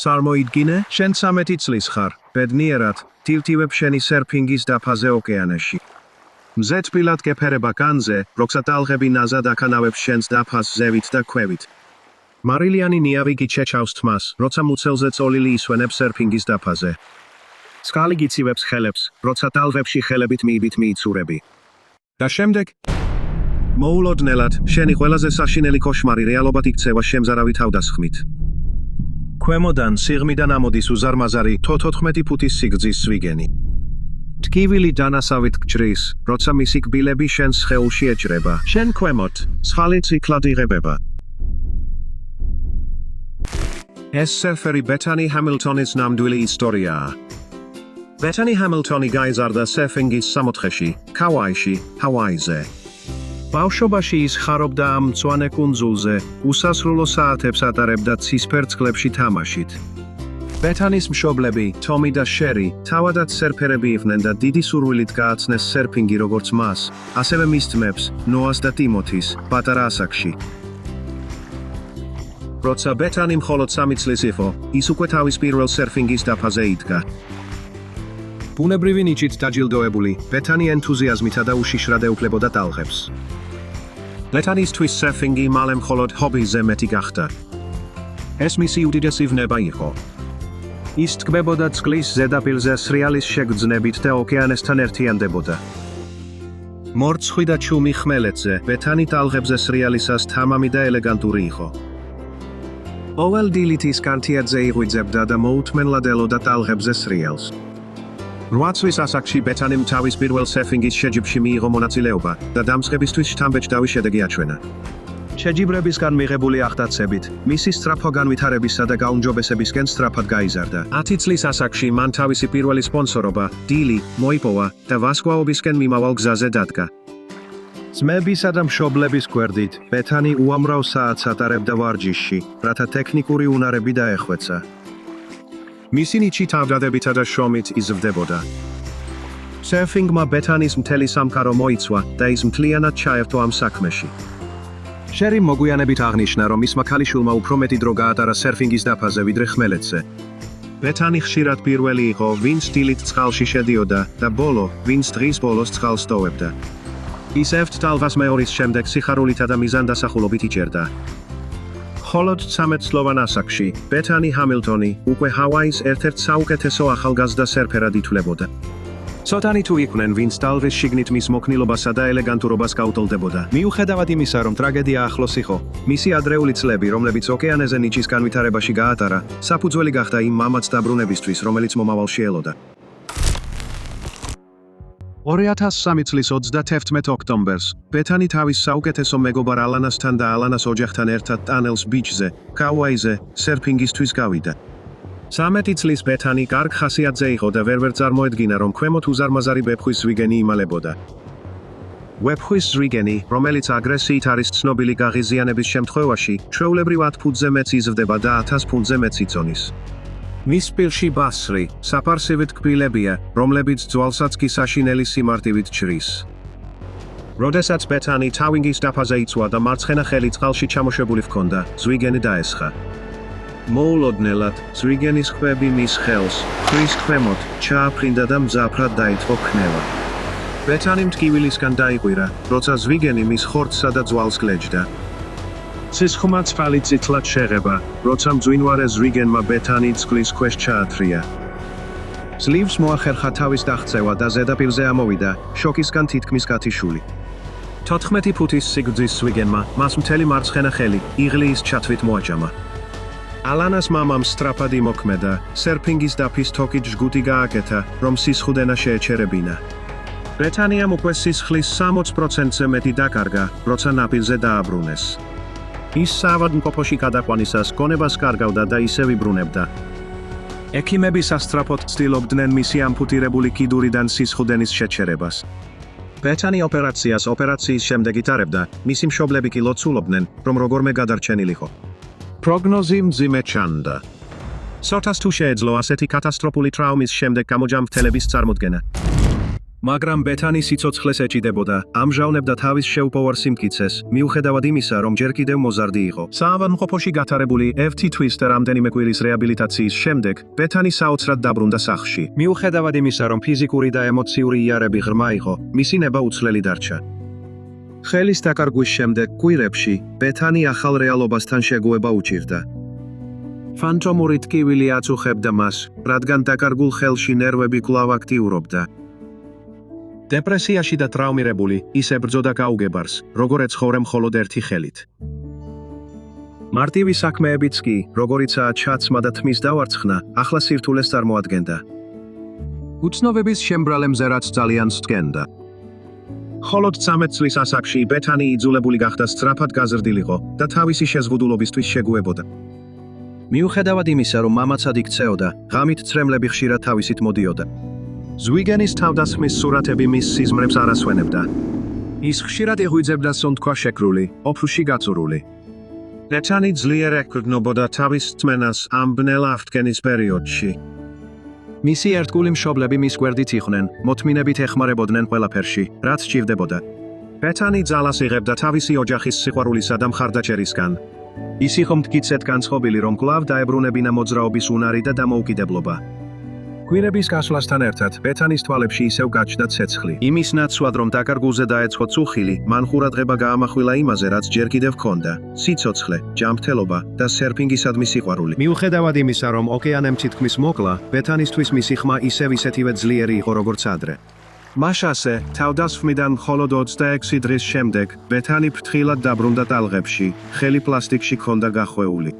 წარმოიდგინე, შენ 13 წლის ხარ, ბედნიერად, თივთივებ შენი სერფინგის დაფაზე ოკეანეში. მზე თბილად გეფერება განზე, როცა ტალღები ნაზად აქანავებს შენს დაფას ზევით და ქვევით. მარილიანი ნიავიგი ჩეჩავს თმას, როცა მუცელზე წოლილი ისვენებს სერფინგის დაფაზე. წყალი გიცივებს ხელებს, როცა ტალღებში ხელებით მიიბით მიიცურები. და შემდეგ მოულოდნელად, შენი ყველაზე საშინელი კოშმარი რეალობად იქცევა შემზარავი თავდასხმით. ქვემოდან, სიღმიდან ამოდის უზარმაზარი 14 ფუტის სიგრძის ზვიგენი. ტკივილი დანასავით გჯრის, როცა მისი კბილები შენს სხეულში ეჭრება. შენ ქვემოთ, ცხალი ციკლად იღებება. ეს სერფერი ბეთანი ჰამილტონის ნამდვილი ისტორიაა. ბეთანი ჰამილტონი გაიზარდა სერფინგის სამოთხეში, კაუაიში, ჰავაიზე. ბავშვობაში ის ხარობდა ამ მწვანე კუნძულზე, უსასრულო საათებს ატარებდა ცისფერ წყლებში თამაშით. ბეთანის მშობლები, თომი და შერი, თავადაც სერფერები იყვნენ და დიდი სურვილით გააცნეს სერფინგი როგორც მას, ასევე მის ძმებს, ნოას და ტიმოთის, პატარა ასაკში. როცა ბეთანი მხოლოდ 3 წლის იყო, ის უკვე თავის პირველ სერფინგის დაფაზე იდგა. ბუნებრივი ნიჭით დაჯილდოებული, ბეთანი ენთუზიაზმითა და უშიშრად ეუფლებოდა ტალღებს. ბეთანისთვის სერფინგი მალე მხოლოდ ჰობიზე მეტი გახდა. ეს მისი უდიდესი ვნება იყო. ის თქმებოდა წყლის ზედაპირზე სრიალის შეგრძნებით და ოკეანესთან ერთიანდებოდა. მორცხვი და ჩუმი ხმელეთზე, ბეთანი ტალღებზე სრიალისას თამამი და ელეგანტური იყო. ყოველ დილით ის კანთიადზე იღვიძებდა და მოუთმენლად ელოდა ტალღებზე სრიალს. 8 წლის ასაკში ბეთანიმ თავის პირველ სერფინგის შეჯიბრში მიიღო მონაწილეობა და დამსხებისთვის შთამბეჭდავი შედეგი აჩვენა. შეჯიბრებისგან მიღებული აღტაცებით, მისი სწრაფო განვითარებისა და გაუმჯობესებისკენ სწრაფად გაიზარდა. 10 წლის ასაკში მან თავისი პირველი სპონსორობა, დილი, მოიპოვა და ვარსკვლავობისკენ მიმავალ გზაზე დადგა. ძმებისა და მშობლების გვერდით, ბეთანი უამრავ საათს ატარებდა ვარჯიშში, რათა ტექნიკური უნარები დაეხვეცა. მისი ნიჭი თავდადებითა და შრომით იზრდებოდა. სერფინგმა ბეთანის მთელი სამყარო მოიცვა და ის მთლიანად ჩაერთო ამ საქმეში. შერი მოგვიანებით აღნიშნა, რომ მისმა ქალიშვილმა უფრო მეტი დრო გაატარა სერფინგის დაფაზე ვიდრე ხმელეთზე. ბეთანი ხშირად პირველი იყო, ვინც დილით წყალში შედიოდა და ბოლო, ვინც დღის ბოლოს წყალს ტოვებდა. ის ერთ ტალღას მეორის შემდეგ სიხარულითა და მიზანდასახულობით იჭერდა. მხოლოდ 13 წლოვან ასაკში, ბეთანი ჰამილტონი უკვე ჰავაის ერთ-ერთ საუკეთესო ახალგაზრდა სერფერად ითვლებოდა. ცოტანი თუ იყვნენ, ვინც ტალღის შიგნით მის მოქნილობასა და ელეგანტურობას გაუტოლდებოდა. მიუხედავად იმისა, რომ ტრაგედია ახლოს იყო, მისი ადრეული წლები, რომლებიც ოკეანეზე ნიჭის განვითარებაში გაატარა, საფუძველი გახდა იმ მამაც დაბრუნებისთვის, რომელიც მომავალში ელოდა. 2003 წლის 31 ოქტომბერს, ბეთანი თავის საუკეთესო მეგობარ ალანასთან და ალანას ოჯახთან ერთად ტანელს ბიჩზე, კაუაიზე, სერფინგისთვის გავიდა. 13 წლის ბეთანი კარგ ხასიათზე იყო და ვერ წარმოედგინა, რომ ქვემოთ უზარმაზარი ვეფხვის ზვიგენი იმალებოდა. ვეფხვის ზვიგენი, რომელიც აგრესიით არის ცნობილი გაღიზიანების შემთხვევაში, ჩვეულებრივ 10 ფუტზე მეც იზრდება და 1000 ფუნტზე მეც იწონის. მის პირში ბასრი, საფარსივით კბილებია, რომლებიც ძვალსაც კი საშინელი სიმარტივით ჯრის. როდესაც ბეთანი ტავინგის დაფაზე იწვა და მარცხენა ხელი წყალში ჩამოშებული ჰქონდა, ზვიგენი დაესხა. მოულოდნელად, ზვიგენის ხვები მის ხელს, ხრის ქვემოთ, ჩააფრინდა და მძაფრად დაიწყო ქნევა. ბეთანიმ ტკივილისგან დაიყვირა, როცა ზვიგენი მის ხორცსა და ძვალს გლეჯდა. სისხლმა წყალი წითლად შეღება, როცა მძვინვარე ზვიგენმა ბეთანი წყლის ქვეშ ჩაათრია. ძლივს მოახერხა თავის დაღწევა და ზედაპირზე ამოვიდა, შოკისგან თითქმის გათიშული. 14 ფუტის სიგრძის ზვიგენმა მას მთელი მარცხენა ხელი, იღლიის ჩათვით მოაჯამა. ალანას მამამ სწრაფად იმოქმედა, სერფინგის დაფის თოკით ჯგუთი გააკეთა, რომ სისხლდენა შეეჩერებინა. ბეთანიამ უკვე სისხლის 60%-ზე მეტი დაკარგა, როცა ნაპირზე დააბრუნეს. ის საავადმყოფოში გადაყვანისას გონებას კარგავდა და ისე ვიბრუნებდა. ექიმები სასწრაფოდ ცდილობდნენ მისი ამპუტირებული კიდურიდან სისხლდენის შეჩერებას. ბეთანი ოპერაციის შემდეგ იტარებდა, მისი მშობლები კი ლოცულობდნენ, რომ როგორმე გადარჩენილიყო. პროგნოზი მძიმე ჩანდა. სოთას თუ შეეძლო ასეთი კატასტროფული ტრავმის შემდეგ გამოჯამრთელების წარმოდგენა. მაგრამ ბეთანი სიცოცხლეს ეჭიდებოდა, ამჟავნებდა თავის შეუპოვარ სიმტკიცეს, მიუხედავად იმისა, რომ ჯერ კიდევ მოზარდი იყო. საავადმყოფოში გათარებული ერთი თვის და რამდენიმე კვირის რეაბილიტაციის შემდეგ, ბეთანი საოცრად დაბრუნდა სახლში. მიუხედავად იმისა, რომ ფიზიკური და ემოციური იარები ღრმა იყო, მისი ნება უცვლელი დარჩა. ხელის დაკარგვის შემდეგ კვირებში, ბეთანი ახალ რეალობასთან შეგუება უჭირდა. ფანტომური ტკივილი აწუხებდა მას, რადგან დაკარგულ ხელში ნერვები კვლავ აქტიურობდა. დეპრესიაში და ტრაუმირებული, ის ებრძოდა გაუგებარს, როგორ ეცხოვრე მხოლოდ ერთი ხელით. მარტივი საქმეებიც კი, როგორიცაა ჩაცმა და თმის დავარცხნა, ახლა სირთულეს წარმოადგენდა. უცნობების შემბრალემზე რაც ძალიან სცენდა. მხოლოდ 13 წლის ასაკში ბეთანი იძულებული გახდა სწრაფად გაზრდილიყო და თავისი შეზღუდულობისთვის შეგუებოდა. მიუხედავად იმისა, რომ მამაცად იქცეოდა, ღამით ცრემლები ხშირად თავისით მოდიოდა. ზვიგენის თავდასხმის სურათები მის სიზმრებს არ ასვენებდა. ის ხშირად იღვიძებდა სუნთქვა შეკრული, ოფრუში გაწურული. ბეთანი ძლიერ ეკვრდნობოდა თავის რწმენას ამ ბნელ აღდგენის პერიოდში. მისი ერთგული მშობლები მის გვერდით იყვნენ, მოთმინებით ეხმარებოდნენ ყველაფერში, რაც სჭირდებოდა. ბეთანი ძალას იღებდა თავისი ოჯახის სიყვარულისა და მხარდაჭერისგან. ის იყო მტკიცედ განწყობილი, რომ კვლავ დაებრუნებინა მოძრაობის უნარი და დამოუკიდებლობა. კვირების გასვლასთან ერთად, ბეთანის თვალებში ისევ გაჩნდა ცეცხლი. იმის ნაცვლად, რომ დაკარგულზე დაეცხო წუხილი, მან ყურადღება გაამახვილა იმაზე, რაც ჯერ კიდევ ჰქონდა: სიცოცხლე, ჯანმრთელობა და სერფინგისადმი სიყვარული. მიუხედავად იმისა, რომ ოკეანემ თითქმის მოკლა, ბეთანისთვის მისი ხმა ისევ ისეთივე ძლიერი იყო, როგორც ადრე. მაშასე, თავდასხმიდან მხოლოდ 26 დღის შემდეგ, ბეთანი ფრთხილად დაბრუნდა ტალღებში, ხელი პლასტიკში ჰქონდა გახვეული.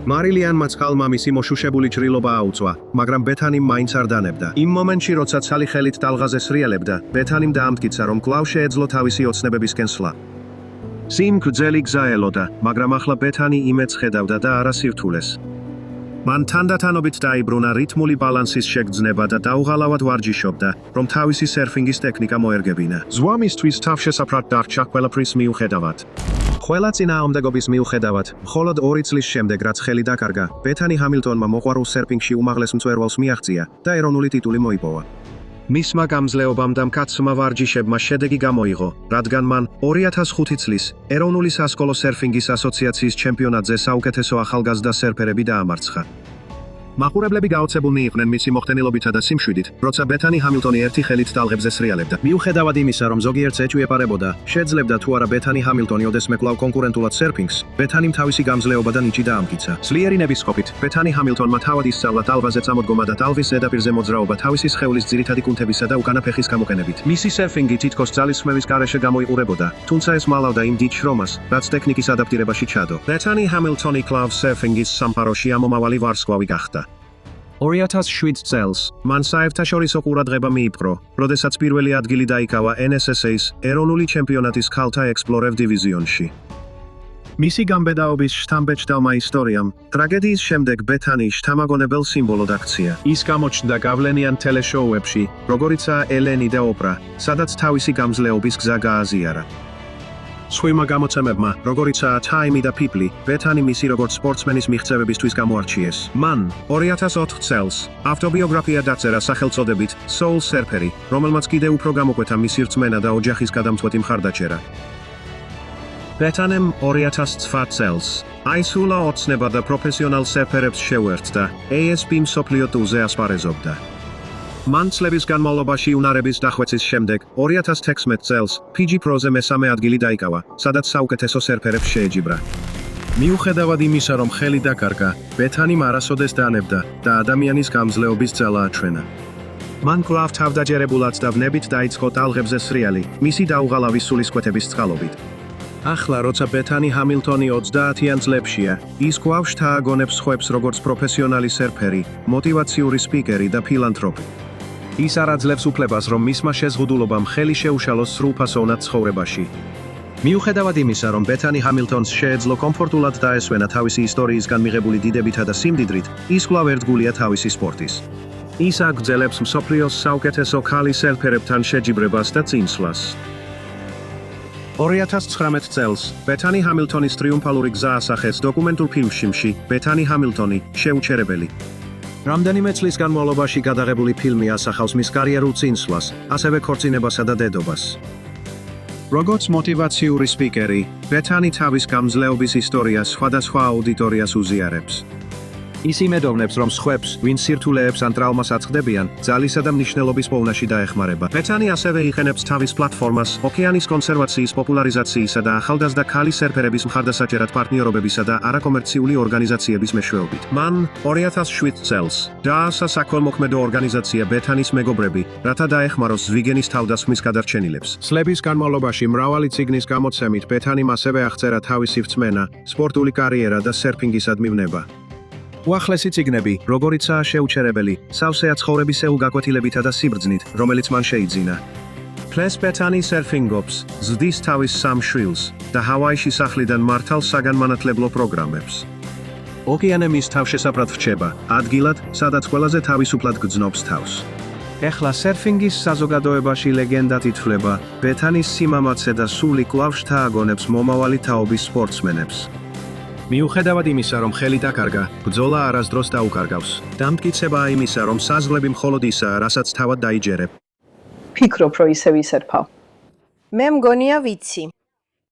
მარილიანმა წყალმა მისი მოშუშებული ჭრილობა აუწვა, მაგრამ ბეთანიმ მაინც არ დანებდა. იმ მომენტში, როცა ცალი ხელით ტალღაზე სრიალებდა, ბეთანიმ დაამტკიცა, რომ კვლავ შეეძლო თავისი ოცნებებისკენ სვლა. სიმგრძელი გზა ელოდა, მაგრამ ახლა ბეთანი იმედს ხედავდა და არა სირთულეს. მან თანდათანობით დაიბრუნა რითმული ბალანსის შეგრძნება და დაუღალავად ვარჯიშობდა, რომ თავისი სერფინგის ტექნიკა მოერგებინა. ზღვამისთვის თავშესაფრად დარჩა ყველაფრის მიუხედავად. ყველა წინააღმდეგობის მიუხედავად, მხოლოდ 2 წლის შემდეგ, რაც ხელი დაკარგა, ბეთანი ჰამილტონმა მოყვარულ სერფინგში უმაღლეს მწვერვალს მიაღწია და ეროვნული ტიტული მოიპოვა. მისმა გამძლეობამ და მკაცრმა ვარჯიშებმა შედეგი გამოიღო, რადგან მან 2005 წლის ეროვნული სასკოლო სერფინგის ასოციაციის ჩემპიონატზე საუკეთესო ახალგაზრდა სერფერები დაამარცხა. მაყურებლები გაოცებულნი იყვნენ მისი მოხდენილობითა და სიმშვიდით, როცა ბეთანი ჰამილტონი ერთი ხელით ტალღებზე სრიალებდა. მიუხედავად იმისა, რომ ზოგიერთს ეჭვიეპარებოდა, შეძლებდა თუ არა ბეთანი ჰამილტონი ოდესმე კვლავ კონკურენტულად სერფინგს, ბეთანიმ თავისი გამძლეობა და ნიჭი დაამტკიცა. ძლიერი ნებისყოფით, ბეთანი ჰამილტონმა თავად ისწავლა ტალღაზე წამოდგომა და ტალღის ზედაპირზე მოძრაობა თავისი სხეულის ძირითადი კუნთებისა და უკანა ფეხის გამოყენებით. მისი სერფინგი თითქოს ძალისხმევის გარეშე გამოიყურებოდა, თუმცა ეს მალავდა იმ დიდ შრომას, რაც ტექნიკის ადაპტირებაში ჩადო. ბეთანი ჰამილტონი კვლავ სერფინგის სამყაროში ამომავალი ვარსკვლავი გახდა. 2007 წელს მან საერთაშორისო ყურადღება მიიპყრო, როდესაც პირველი ადგილი დაიკავა NSSA-ის ეროვნული ჩემპიონატის ქალთა ექსპლორევ დივიზიონში. მისი გამბედაობის შთამბეჭდავმა ისტორიამ, ტრაგედიის შემდეგ ბეთანი შთამაგონებელ სიმბოლოდ აქცია. ის გამოჩნდა გავლენიან ტელეშოუებში, როგორიცაა ელენი და ოპრა, სადაც თავისი გამძლეობის გზა გააზიარა. სხვამა გამოცემებმა, როგორიცაა Time და People, ბეთანი მისი როგორც სპორტსმენის მიღწევებისთვის გამოარჩიეს. მან 2004 წელს ავტობიოგრაფია დაწერა სახელწოდებით Soul Surfer, რომელმაც კიდევ უფრო გამოკვეთა მისი რწმენა და ოჯახის გადამწყვეტი მხარდაჭერა. ბეთანემ 2009 წელს აისულა ოცნება და პროფესიონალ სერფერებს შეუერთდა, ASP მსოფლიო ტურზე ასპარეზობდა. მან წლების განმავლობაში უნარების დახვეწის შემდეგ 2016 წელს PG Pro-ზე მესამე ადგილი დაიკავა, სადაც საუკეთესო სერფერებს შეეჯიბრა. მიუხედავად იმისა, რომ ხელი დაკარგა, ბეთანიმ არასოდეს დანებდა და ადამიანის გამძლეობის ძალა აჩვენა. მან კვლავ თავდაჯერებულად და ვნებით დაიწყო ტალღებზე სრიალი, მისი დაუღალავი სულისკვეთების წყალობით. ახლა, როცა ბეთანი ჰამილტონი 30-იან წლებშია, ის კვლავ შთააგონებს სხვებს როგორც პროფესიონალი სერფერი, მოტივაციური სპიკერი და ფილანთროპი. ის არ აძლევს უფლებას, რომ მისმა შეზღუდულობამ ხელი შეუშალოს სრულფასოვნად ცხოვრებაში. მიუხედავად იმისა, რომ ბეთანი ჰამილტონს შეეძლო კომფორტულად დაესვენა თავისი ისტორიისგან მიღებული დიდებითა და სიმდიდრით, ის კვლავ ერთგულია თავისი სპორტის. ის აგრძელებს მსოფლიოს საუკეთესო ქალი სერფერებთან შეჯიბრებას და წინსვლას. 2019 წელს ბეთანი ჰამილტონის ტრიუმფალური გზა ასახეს დოკუმენტურ ფილმში „ბეთანი ჰამილტონი, შეუჩერებელი“. რამდენიმე წლის განმავლობაში გადაღებული ფილმი ასახავს მის კარიერულ წინსვლას, ასევე ქორწინებასა და დედობას. როგორც მოტივაციური სპიკერი, ბეთანი თავის გამძლეობის ისტორიას სხვადასხვა აუდიტორიას უზიარებს. ის იმედოვნებს, რომ სხვებს, ვინც სირთულეებს ან ტრაუმას აწყდებიან, ძალისა და მნიშვნელობის პოვნაში დაეხმარება. ბეთანი ასევე იყენებს თავის პლატფორმას ოკეანის კონსერვაციის პოპულარიზაციისა და ახალგაზრდა ქალის სერფერების მხარდასაჭერად პარტნიორობებისა და არაკომერციული ორგანიზაციების მეშვეობით. მან 2007 წელს დააარსა საქველმოქმედო ორგანიზაცია ბეთანის მეგობრები, რათა დაეხმაროს ზვიგენის თავდასხმის გადარჩენილებს. წლების განმავლობაში მრავალი წიგნის გამოცემით ბეთანიმ ასევე აღწერა თავისი რწმენა, სპორტული კარიერა და სერფინგის ადმივნება. უახლესი წიგნები, როგორიცაა შეუჩერებელი, სავსეა ცხოვრებისეულ გაკვეთილებითა და სიბრძნით, რომელიც მან შეიძინა. ფლეს ბეთანი სერფინგობს, ზრდის თავის 3 შვილს და ჰავაიში სახლიდან მართავს საგანმანათლებლო პროგრამებს. ოკეანე მის თავშესაფრად რჩება, ადგილად, სადაც ყველაზე თავისუფლად გრძნობს თავს. ეხლა სერფინგის საზოგადოებაში ლეგენდად ითვლება, ბეთანის სიმამაცე და სული კვლავ შთააგონებს მომავალი თაობის სპორტსმენებს. მიუხედავად იმისა, რომ ხელი დაკარგა, ბრძოლა არასდროს დაუკარგავს. დამტკიცებაა იმისა, რომ საზღვრები მხოლოდ ისაა, რასაც თავად დაიჯერებ. ფიქრობ, რომ ისევ ისერფავ. მე მგონია ვიცი.